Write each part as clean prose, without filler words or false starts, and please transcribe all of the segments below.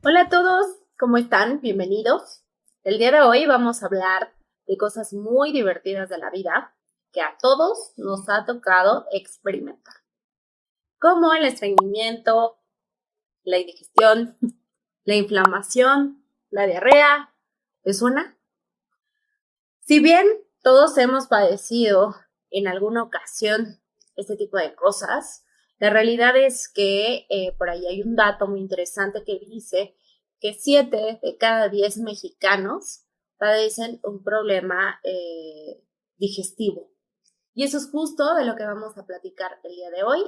Hola a todos, ¿cómo están? Bienvenidos. El día de hoy vamos a hablar de cosas muy divertidas de la vida que a todos nos ha tocado experimentar, como el estreñimiento, la indigestión, la inflamación, la diarrea. ¿Es una? Si bien todos hemos padecido en alguna ocasión este tipo de cosas, la realidad es que por ahí hay un dato muy interesante que dice que 7 de cada 10 mexicanos padecen un problema digestivo. Y eso es justo de lo que vamos a platicar el día de hoy.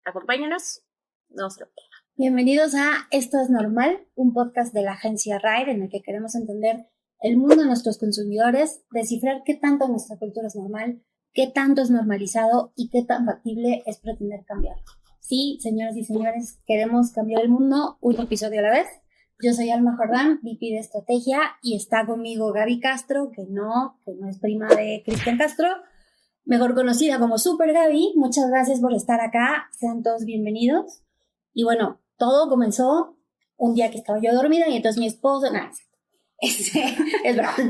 Acompáñanos, no se lo pierdan. Bienvenidos a Esto es Normal, un podcast de la agencia RIDE en el que queremos entender el mundo de nuestros consumidores, descifrar qué tanto nuestra cultura es normal, qué tanto es normalizado y qué tan factible es pretender cambiarlo. Sí, señoras y señores, queremos cambiar el mundo un episodio a la vez. Yo soy Alma Jordán, VP de Estrategia, y está conmigo Gaby Castro, que no es prima de Cristian Castro, mejor conocida como Super Gaby. Muchas gracias por estar acá, sean todos bienvenidos. Y bueno, todo comenzó un día que estaba yo dormida y entonces mi esposo, es bravo.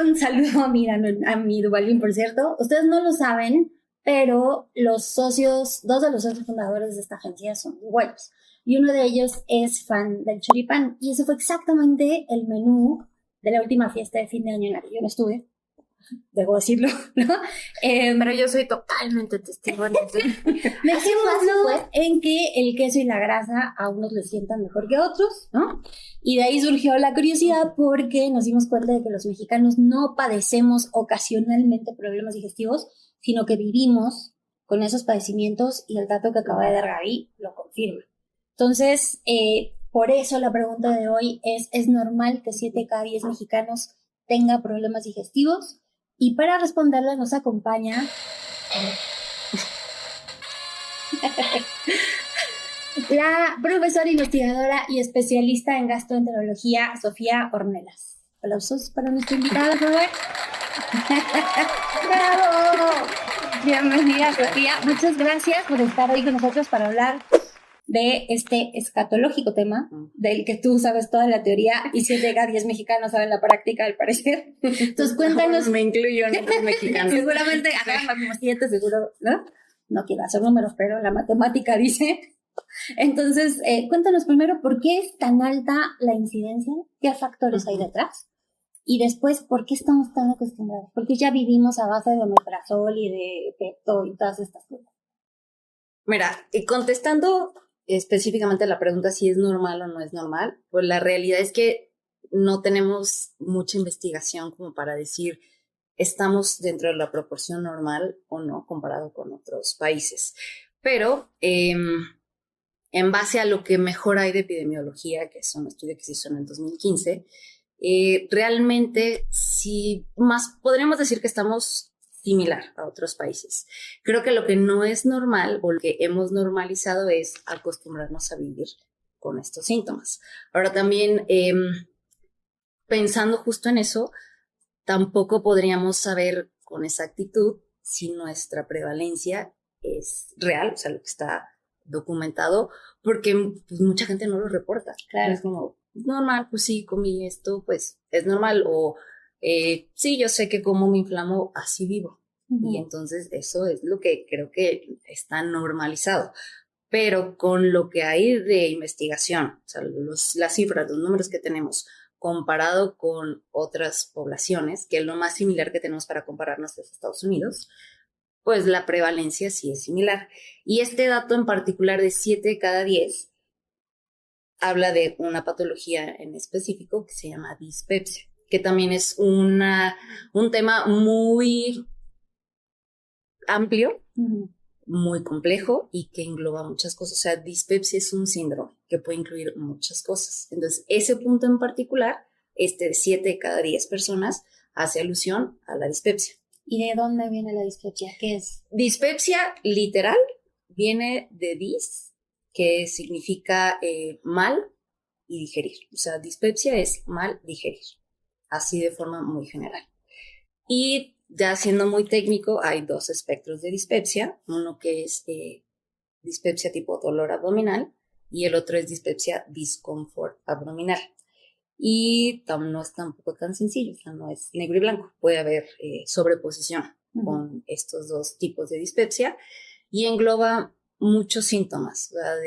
Un saludo a mi Duvalín, por cierto. Ustedes no lo saben, pero dos de los socios fundadores de esta agencia son buenos. Y uno de ellos es fan del choripán. Y eso fue exactamente el menú de la última fiesta de fin de año en la que yo no estuve. Debo decirlo, ¿no? Pero yo soy totalmente testigo. Dejémoslo en que el queso y la grasa a unos les sientan mejor que a otros, ¿no? Y de ahí surgió la curiosidad porque nos dimos cuenta de que los mexicanos no padecemos ocasionalmente problemas digestivos, sino que vivimos con esos padecimientos, y el dato que acaba de dar Gaby lo confirma. Entonces, por eso la pregunta de hoy ¿es normal que 7 cada 10 mexicanos tenga problemas digestivos? Y para responderla nos acompaña la profesora investigadora y especialista en gastroenterología, Sofía Ornelas. Aplausos para nuestra invitada, por favor. ¡Bravo! Bienvenida, Sofía. Muchas gracias por estar hoy con nosotros para hablar de este escatológico tema del que tú sabes toda la teoría y 7 de cada 10 mexicanos saben la práctica, al parecer. Entonces, cuéntanos. Me incluyo en los mexicanos. Seguramente, acá como 7, seguro, ¿no? No quiero hacer números, pero la matemática dice. Entonces, cuéntanos primero por qué es tan alta la incidencia, qué factores hay detrás, y después por qué estamos tan acostumbrados, porque ya vivimos a base de omeprazol y de Pepto y todas estas cosas. Mira, contestando específicamente la pregunta si es normal o no es normal, pues la realidad es que no tenemos mucha investigación como para decir estamos dentro de la proporción normal o no comparado con otros países. Pero en base a lo que mejor hay de epidemiología, que es un estudio que se hizo en el 2015, realmente sí, más podríamos decir que estamos similar a otros países. Creo que lo que no es normal o lo que hemos normalizado es acostumbrarnos a vivir con estos síntomas. Ahora también, pensando justo en eso, tampoco podríamos saber con exactitud si nuestra prevalencia es real, o sea, lo que está documentado, porque pues, mucha gente no lo reporta. Claro. Es como, normal, pues sí, comí esto, pues es normal, o sí, yo sé que como me inflamo, así vivo. Y entonces eso es lo que creo que está normalizado. Pero con lo que hay de investigación, o sea, las cifras, los números que tenemos, comparado con otras poblaciones, que es lo más similar que tenemos para compararnos es Estados Unidos, pues la prevalencia sí es similar. Y este dato en particular de 7 de cada 10 habla de una patología en específico que se llama dispepsia, que también es un tema muy amplio, muy complejo y que engloba muchas cosas. O sea, dispepsia es un síndrome que puede incluir muchas cosas. Entonces, ese punto en particular, de 7 de cada 10 personas, hace alusión a la dispepsia. ¿Y de dónde viene la dispepsia? ¿Qué es? Dispepsia, literal, viene de dis, que significa mal y digerir. O sea, dispepsia es mal digerir, así de forma muy general. Y ya siendo muy técnico, hay 2 espectros de dispepsia. Uno que es dispepsia tipo dolor abdominal y el otro es dispepsia discomfort abdominal. Y no es tampoco tan sencillo, o sea, no es negro y blanco. Puede haber sobreposición con estos dos tipos de dispepsia y engloba muchos síntomas, ¿verdad?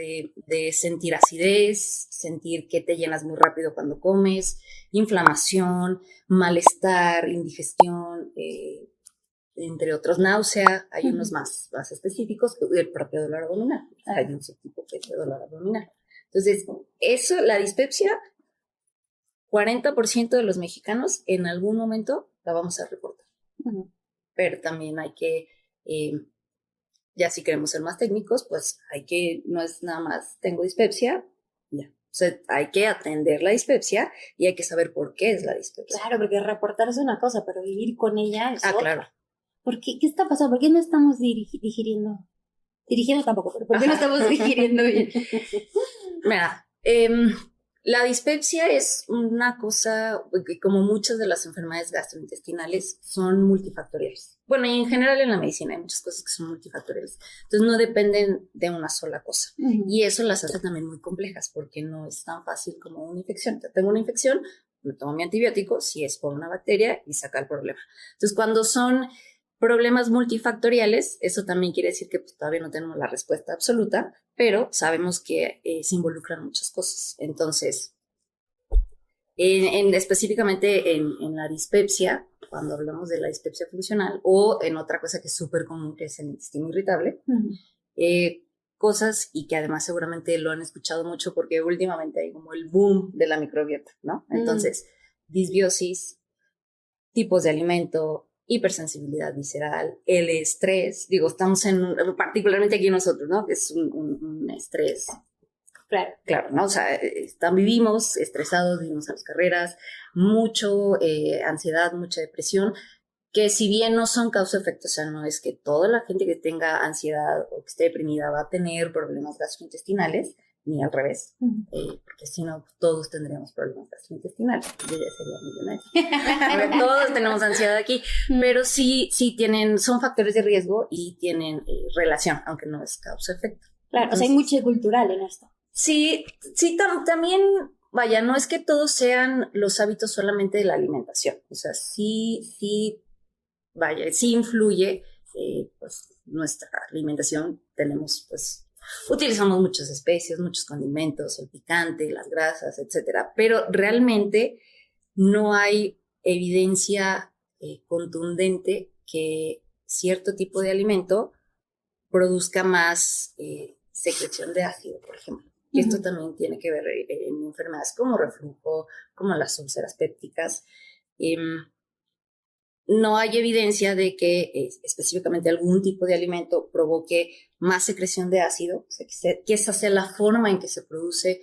De sentir acidez, sentir que te llenas muy rápido cuando comes, inflamación, malestar, indigestión, entre otros náusea. Hay unos más específicos, el propio dolor abdominal. Hay un subtipo que es de dolor abdominal. Entonces, eso, la dispepsia, 40% de los mexicanos en algún momento la vamos a reportar. Pero también hay que, ya si queremos ser más técnicos, pues no es nada más tengo dispepsia, ya. O sea, hay que atender la dispepsia y hay que saber por qué es la dispepsia. Claro, porque reportar es una cosa, pero vivir con ella es otra. Claro. ¿Por qué? ¿Qué está pasando? ¿Por qué no estamos digiriendo? Dirigiendo tampoco, pero ¿por qué no estamos digiriendo bien? Mira, la dispepsia es una cosa que, como muchas de las enfermedades gastrointestinales, son multifactoriales. Bueno, y en general en la medicina hay muchas cosas que son multifactoriales. Entonces no dependen de una sola cosa. Y eso las hace también muy complejas porque no es tan fácil como una infección. Tengo una infección, me tomo mi antibiótico, si es por una bacteria, y saca el problema. Entonces cuando son problemas multifactoriales, eso también quiere decir que pues, todavía no tenemos la respuesta absoluta, pero sabemos que se involucran muchas cosas. Entonces, específicamente en la dispepsia, cuando hablamos de la dispepsia funcional, o en otra cosa que es súper común, que es el intestino irritable, cosas, y que además seguramente lo han escuchado mucho porque últimamente hay como el boom de la microbiota, ¿no? Entonces, disbiosis, tipos de alimento, hipersensibilidad visceral, el estrés, estamos particularmente aquí nosotros, ¿no? Que es un estrés. Claro, ¿no? O sea, vivimos estresados, vivimos a las carreras, mucho ansiedad, mucha depresión, que si bien no son causa-efecto, o sea, no es que toda la gente que tenga ansiedad o que esté deprimida va a tener problemas gastrointestinales, ni al revés, porque si no, todos tendríamos problemas gastrointestinales. Yo ya sería millonaria. Todos tenemos ansiedad aquí, pero sí son factores de riesgo y tienen relación, aunque no es causa-efecto. Claro, entonces, o sea, hay mucho cultural en esto. Sí, también, vaya, no es que todos sean los hábitos solamente de la alimentación, o sea, sí, vaya, sí influye, pues, nuestra alimentación. Utilizamos muchas especies, muchos condimentos, el picante, las grasas, etcétera, pero realmente no hay evidencia contundente que cierto tipo de alimento produzca más secreción de ácido, por ejemplo. Y esto también tiene que ver en enfermedades como reflujo, como las úlceras pépticas. No hay evidencia de que específicamente algún tipo de alimento provoque más secreción de ácido, o sea, que esa sea la forma en que se produce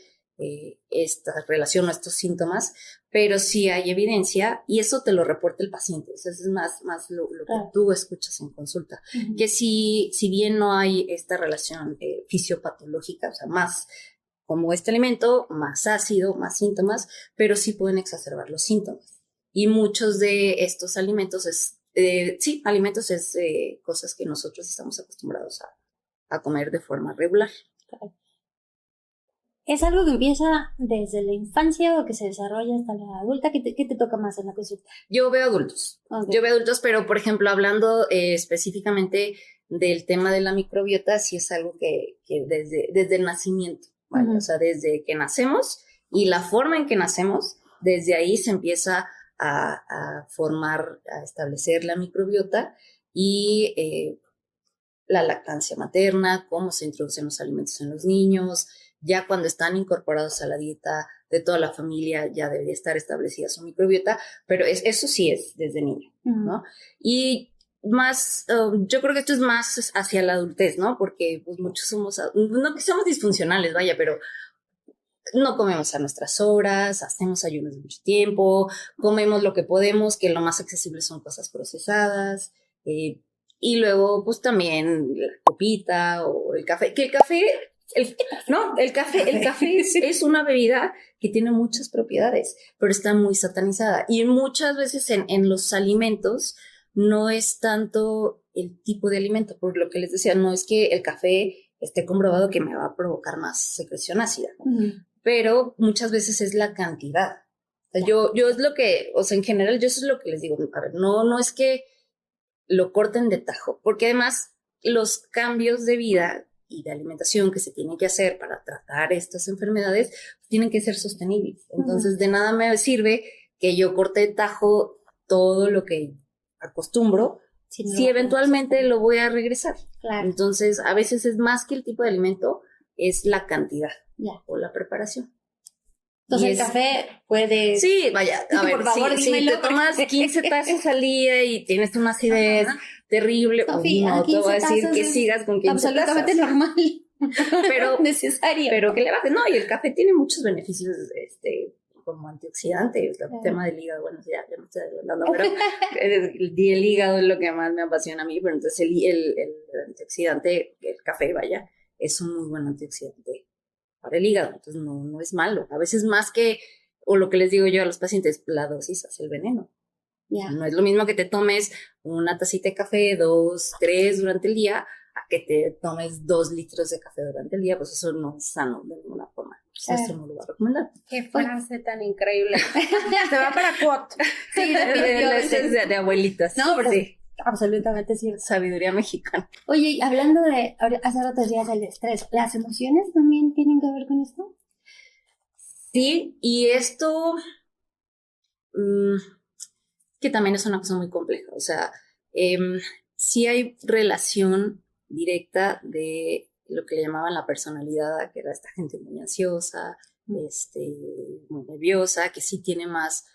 esta relación o estos síntomas, pero sí hay evidencia y eso te lo reporta el paciente. O sea, eso es más lo que tú escuchas en consulta. Que si bien no hay esta relación fisiopatológica, o sea, más como este alimento, más ácido, más síntomas, pero sí pueden exacerbar los síntomas. Y muchos de estos alimentos alimentos es cosas que nosotros estamos acostumbrados a comer de forma regular. ¿Es algo que empieza desde la infancia o que se desarrolla hasta la adulta? ¿Qué te toca más en la consulta? Yo veo adultos. Okay. Yo veo adultos, pero por ejemplo, hablando específicamente del tema de la microbiota, sí es algo que desde el nacimiento, ¿vale? O sea, desde que nacemos y la forma en que nacemos, desde ahí se empieza a formar, a establecer la microbiota y la lactancia materna, cómo se introducen los alimentos en los niños. Ya cuando están incorporados a la dieta de toda la familia, ya debería estar establecida su microbiota, pero eso sí es desde niño, ¿no? Y más, yo creo que esto es más hacia la adultez, ¿no? Porque pues muchos no que somos disfuncionales, vaya, pero no comemos a nuestras horas, hacemos ayunos de mucho tiempo, comemos lo que podemos, que lo más accesible son cosas procesadas, y luego pues también la copita o el café, que el café es una bebida que tiene muchas propiedades, pero está muy satanizada. Y muchas veces en los alimentos no es tanto el tipo de alimento, por lo que les decía, no es que el café esté comprobado que me va a provocar más secreción ácida. Pero muchas veces es la cantidad. O sea, yo es lo que, o sea, en general, yo eso es lo que les digo. A ver, no es que lo corten de tajo, porque además los cambios de vida y de alimentación que se tienen que hacer para tratar estas enfermedades tienen que ser sostenibles. Entonces, de nada me sirve que yo corte de tajo todo lo que acostumbro, si eventualmente lo voy a regresar. Claro. Entonces, a veces es más que el tipo de alimento, es la cantidad o la preparación. Entonces, el café puede... Sí, vaya, a ver, por favor, si te tomas 15 tazas al día y tienes una acidez terrible, Sofi, no te voy a decir que es sigas con 15 absolutamente tazas. normal. Pero necesario. Pero que le bajes. No, y el café tiene muchos beneficios como antioxidante, el tema del hígado, bueno, ya me estoy adelantando, pero el hígado es lo que más me apasiona a mí, pero entonces el antioxidante, el café, vaya, es un muy buen antioxidante para el hígado, entonces no es malo. A veces más que, o lo que les digo yo a los pacientes, la dosis hace el veneno. No es lo mismo que te tomes una tacita de café, 2, 3 durante el día, a que te tomes 2 litros de café durante el día, pues eso no es sano de ninguna forma. Pues eso no lo va a recomendar. Qué frase tan increíble. Se va para quote. Sí, de abuelitas. No, pero sí. Absolutamente cierto. Sabiduría mexicana. Oye, y hablando de, hace rato decías el estrés, ¿las emociones también tienen que ver con esto? Sí, y esto que también es una cosa muy compleja. O sea, sí hay relación directa de lo que le llamaban la personalidad, que era esta gente muy ansiosa, muy nerviosa, que sí tiene más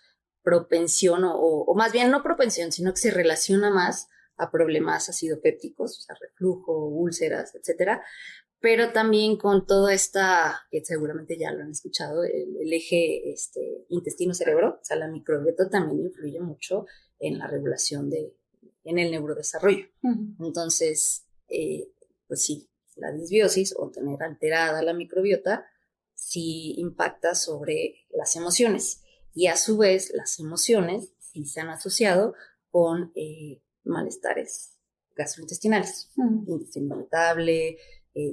propensión, o más bien no propensión, sino que se relaciona más a problemas acidopépticos, o sea, reflujo, úlceras, etcétera, pero también con toda esta, que seguramente ya lo han escuchado, el eje intestino-cerebro, o sea, la microbiota también influye mucho en la regulación en el neurodesarrollo. Entonces, pues sí, la disbiosis o tener alterada la microbiota sí impacta sobre las emociones, y a su vez las emociones sí se han asociado con malestares gastrointestinales, intestino irritable,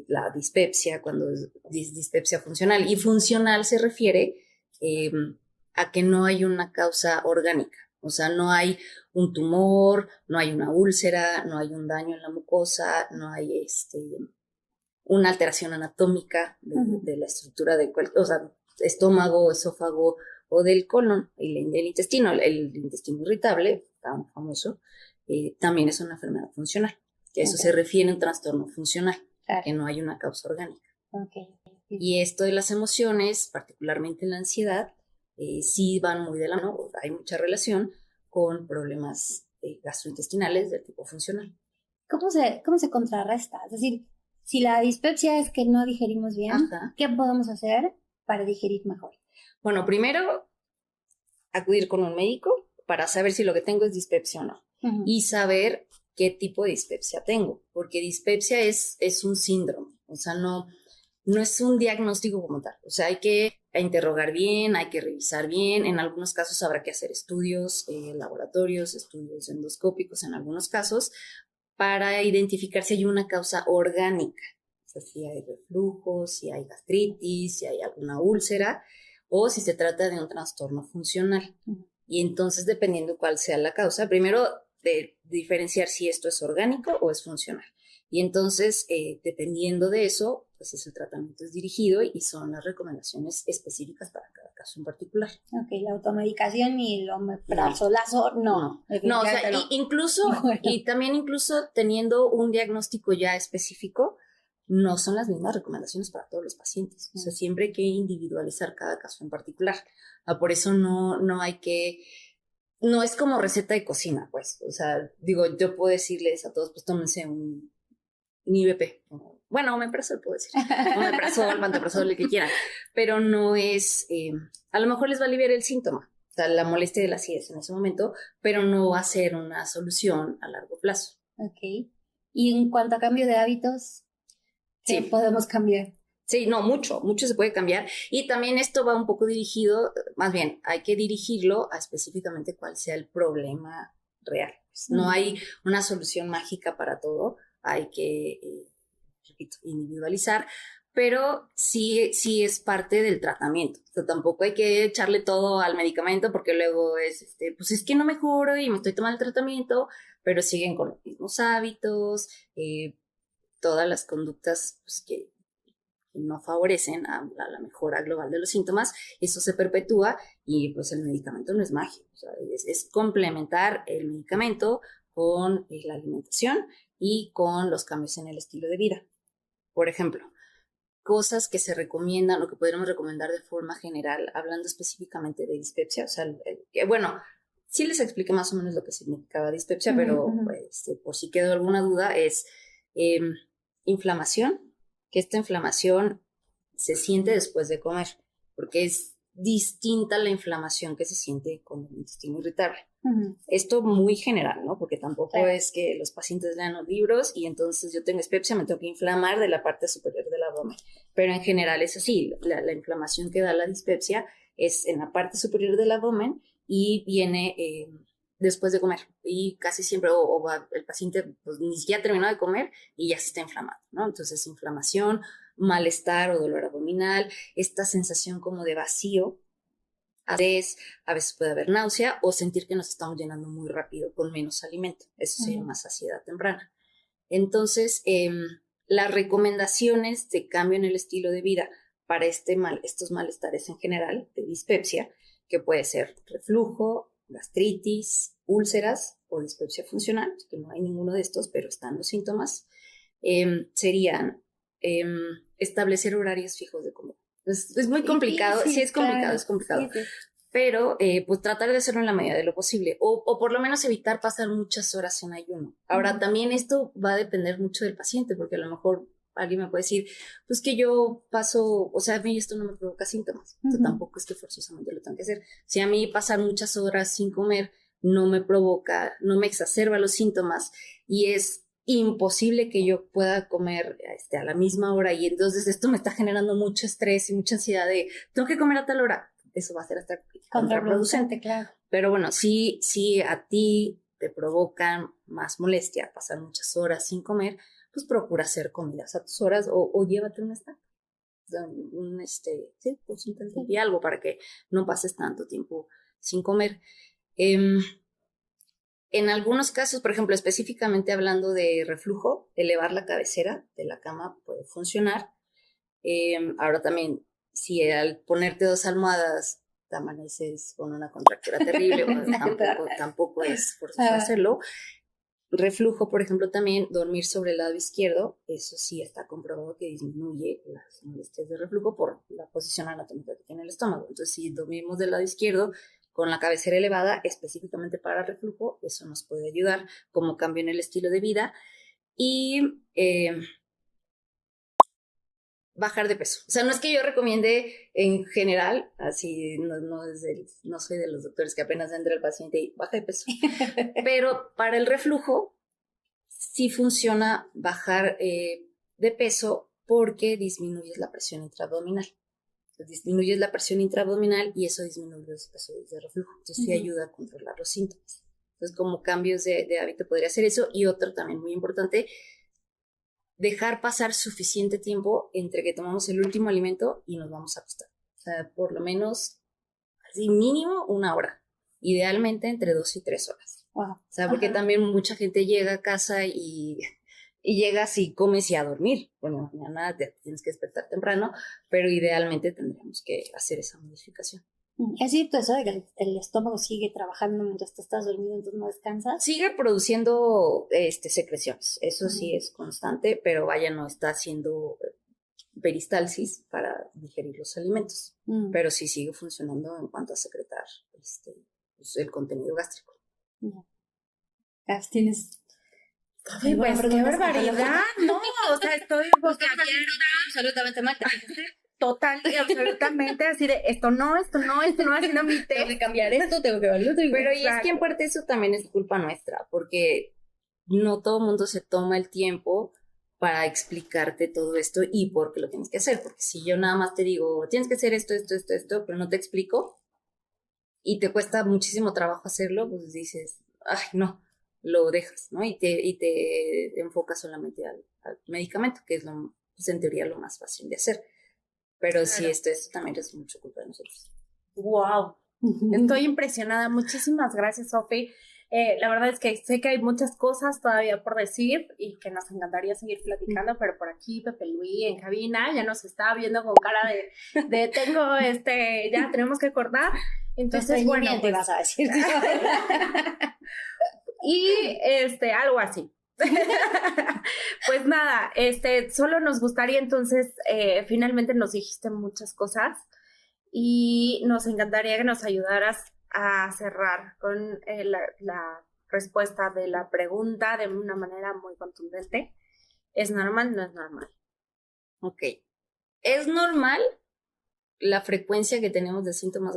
la dispepsia, cuando es dispepsia funcional. Y funcional se refiere a que no hay una causa orgánica. O sea, no hay un tumor, no hay una úlcera, no hay un daño en la mucosa, no hay una alteración anatómica de la estructura de o sea, estómago, esófago o del colon, el intestino. El intestino irritable, tan famoso, también es una enfermedad funcional. Que eso se refiere a un trastorno funcional, que no hay una causa orgánica. Y esto de las emociones, particularmente la ansiedad, sí van muy de la mano, hay mucha relación con problemas gastrointestinales del tipo funcional. ¿Cómo se contrarresta? Es decir, si la dispepsia es que no digerimos bien, ¿qué podemos hacer para digerir mejor? Bueno, primero, acudir con un médico para saber si lo que tengo es dispepsia o no. Y saber qué tipo de dispepsia tengo, porque dispepsia es un síndrome, o sea, no es un diagnóstico como tal. O sea, hay que interrogar bien, hay que revisar bien. En algunos casos habrá que hacer estudios laboratorios, estudios endoscópicos en algunos casos, para identificar si hay una causa orgánica. O sea, si hay reflujo, si hay gastritis, si hay alguna úlcera, o si se trata de un trastorno funcional. Y entonces, dependiendo cuál sea la causa, primero de diferenciar si esto es orgánico o es funcional. Y entonces, dependiendo de eso, pues el tratamiento es dirigido y son las recomendaciones específicas para cada caso en particular. Ok, la automedicación y el omeprazolazo, no. No, o sea, incluso, y también incluso teniendo un diagnóstico ya específico, no son las mismas recomendaciones para todos los pacientes. O sea, siempre hay que individualizar cada caso en particular. Por eso no hay que... No es como receta de cocina, pues. O sea, digo, yo puedo decirles a todos, pues tómense un IBP. Bueno, omeprazol puedo decir. Omeprazol, pantoprazol, el que quieran. Pero no es... a lo mejor les va a aliviar el síntoma, o sea, la molestia de la acidez en ese momento, pero no va a ser una solución a largo plazo. Ok. Y en cuanto a cambio de hábitos, ¿qué podemos cambiar? Sí, no, mucho se puede cambiar. Y también esto va un poco dirigido, más bien, hay que dirigirlo a específicamente cuál sea el problema real. No hay una solución mágica para todo. Hay que, tratamiento, individualizar, pero sí es parte del tratamiento. O sea, tampoco hay que echarle todo al medicamento porque luego pues es que no mejoro y me estoy tomando el tratamiento, pero siguen con los mismos hábitos, todas las conductas pues, que no favorecen a la mejora global de los síntomas, eso se perpetúa y pues el medicamento no es magia, o sea, es complementar el medicamento con la alimentación y con los cambios en el estilo de vida. Por ejemplo, cosas que se recomiendan o que podríamos recomendar de forma general, hablando específicamente de dispepsia, o sea, bueno, sí les expliqué más o menos lo que significaba dispepsia, pero pues, por si quedó alguna duda, es inflamación, que esta inflamación se siente después de comer, porque es distinta la inflamación que se siente con el intestino irritable. Esto muy general, ¿no? Porque tampoco es que los pacientes lean los libros y entonces yo tengo dispepsia, me tengo que inflamar de la parte superior del abdomen. Pero en general es así, la inflamación que da la dispepsia es en la parte superior del abdomen y viene después de comer. Y casi siempre el paciente pues, ni siquiera terminó de comer y ya se está inflamando, ¿no? Entonces inflamación, malestar o dolor abdominal, esta sensación como de vacío. A veces puede haber náusea o sentir que nos estamos llenando muy rápido con menos alimento. Eso se llama saciedad temprana. Entonces, las recomendaciones de cambio en el estilo de vida para estos malestares en general de dispepsia, que puede ser reflujo, gastritis, úlceras o dispepsia funcional, que no hay ninguno de estos, pero están los síntomas, serían establecer horarios fijos de comida. Es muy complicado, sí es complicado, claro. Es complicado. Sí. Pero pues tratar de hacerlo en la medida de lo posible o por lo menos evitar pasar muchas horas en ayuno. Ahora también esto va a depender mucho del paciente porque a lo mejor alguien me puede decir, pues que yo paso, o sea, a mí esto no me provoca síntomas, entonces tampoco es que forzosamente lo tengo que hacer. Si a mí pasar muchas horas sin comer no me provoca, no me exacerba los síntomas y es imposible que yo pueda comer a la misma hora y entonces esto me está generando mucho estrés y mucha ansiedad de tengo que comer a tal hora, eso va a ser hasta contraproducente, claro. Pero bueno, si a ti te provocan más molestia pasar muchas horas sin comer, pues procura hacer comidas a tus horas o llévate un snack, pues un tentempié, algo para que no pases tanto tiempo sin comer. En algunos casos, por ejemplo, específicamente hablando de reflujo, elevar la cabecera de la cama puede funcionar. Ahora también, si al ponerte 2 almohadas te amaneces con una contractura terrible, pues tampoco es forzoso hacerlo. Reflujo, por ejemplo, también dormir sobre el lado izquierdo, eso sí está comprobado que disminuye las molestias de reflujo por la posición anatómica que tiene el estómago. Entonces, si dormimos del lado izquierdo, con la cabecera elevada, específicamente para reflujo, eso nos puede ayudar como cambio en el estilo de vida y bajar de peso. O sea, no es que yo recomiende en general, así no soy de los doctores que apenas entra el paciente y baja de peso, pero para el reflujo sí funciona bajar de peso porque disminuyes la presión intraabdominal. Disminuyes la presión intraabdominal y eso disminuye los episodios de reflujo. Entonces sí ayuda a controlar los síntomas. Entonces como cambios de hábito podría ser eso. Y otro también muy importante, dejar pasar suficiente tiempo entre que tomamos el último alimento y nos vamos a acostar. O sea, por lo menos, así mínimo 1 hora. Idealmente entre 2 y 3 horas. Wow. O sea, porque también mucha gente llega a casa y llegas y comes y a dormir. Bueno, mañana te tienes que despertar temprano, pero idealmente tendríamos que hacer esa modificación. ¿Es cierto eso de que el estómago sigue trabajando mientras te estás dormido, entonces no descansas? Sigue produciendo secreciones, eso sí es constante, pero vaya, no está haciendo peristalsis para digerir los alimentos, pero sí sigue funcionando en cuanto a secretar pues, el contenido gástrico. ¿Tienes...? Ay, pues qué barbaridad, no, o sea, estoy absolutamente mal. Total y absolutamente así de esto no, haciendo mi té. Tengo que cambiar esto, tengo que variar otro. Pero y es que en parte eso también es culpa nuestra, porque no todo el mundo se toma el tiempo para explicarte todo esto y por qué lo tienes que hacer, porque si yo nada más te digo, tienes que hacer esto, pero no te explico y te cuesta muchísimo trabajo hacerlo, pues dices, ay, no. Lo dejas, ¿no? Y te enfocas solamente al medicamento, que es lo es en teoría lo más fácil de hacer. Pero sí, esto también es mucho culpa de nosotros. Wow, estoy impresionada. Muchísimas gracias, Sofi. La verdad es que sé que hay muchas cosas todavía por decir y que nos encantaría seguir platicando, pero por aquí Pepe Luis en cabina ya nos está viendo con cara de tengo ya tenemos que cortar. Entonces, bueno, pues, vas a decir. Y algo así. Pues nada, solo nos gustaría entonces, finalmente nos dijiste muchas cosas y nos encantaría que nos ayudaras a cerrar con la respuesta de la pregunta de una manera muy contundente. ¿Es normal? ¿No es normal? Ok. ¿Es normal la frecuencia que tenemos de síntomas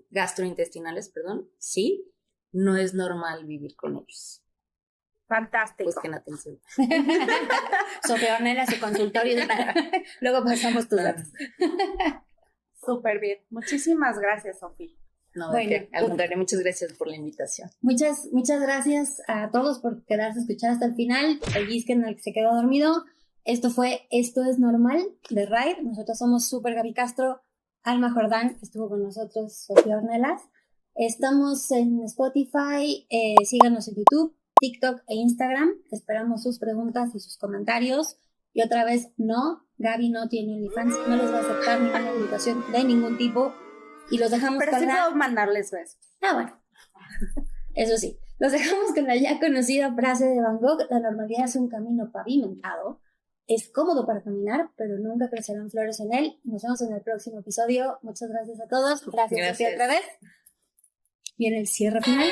gastrointestinales? Sí. No es normal vivir con ellos. Fantástico. Busquen atención. Sofía Ornella, su consultorio. Luego pasamos tus datos. Súper bien. Muchísimas gracias, Sofía. No, al contrario, muchas gracias por la invitación. Muchas gracias a todos por quedarse a escuchar hasta el final. Pellizquen al que se quedó dormido. Esto es normal de Raid. Nosotros somos Super Gaby Castro. Alma Jordán estuvo con nosotros, Sofía Ornelas. Estamos en Spotify. Síganos en YouTube, TikTok e Instagram. Esperamos sus preguntas y sus comentarios. Y otra vez, no, Gaby no tiene OnlyFans. No les va a aceptar ninguna invitación de ningún tipo. Y los dejamos con la... puedo mandarles besos. Bueno. Eso sí. Los dejamos con la ya conocida frase de Van Gogh: la normalidad es un camino pavimentado. Es cómodo para caminar, pero nunca crecerán flores en él. Nos vemos en el próximo episodio. Muchas gracias a todos. Gracias. Sofía, otra vez. Viene el cierre final.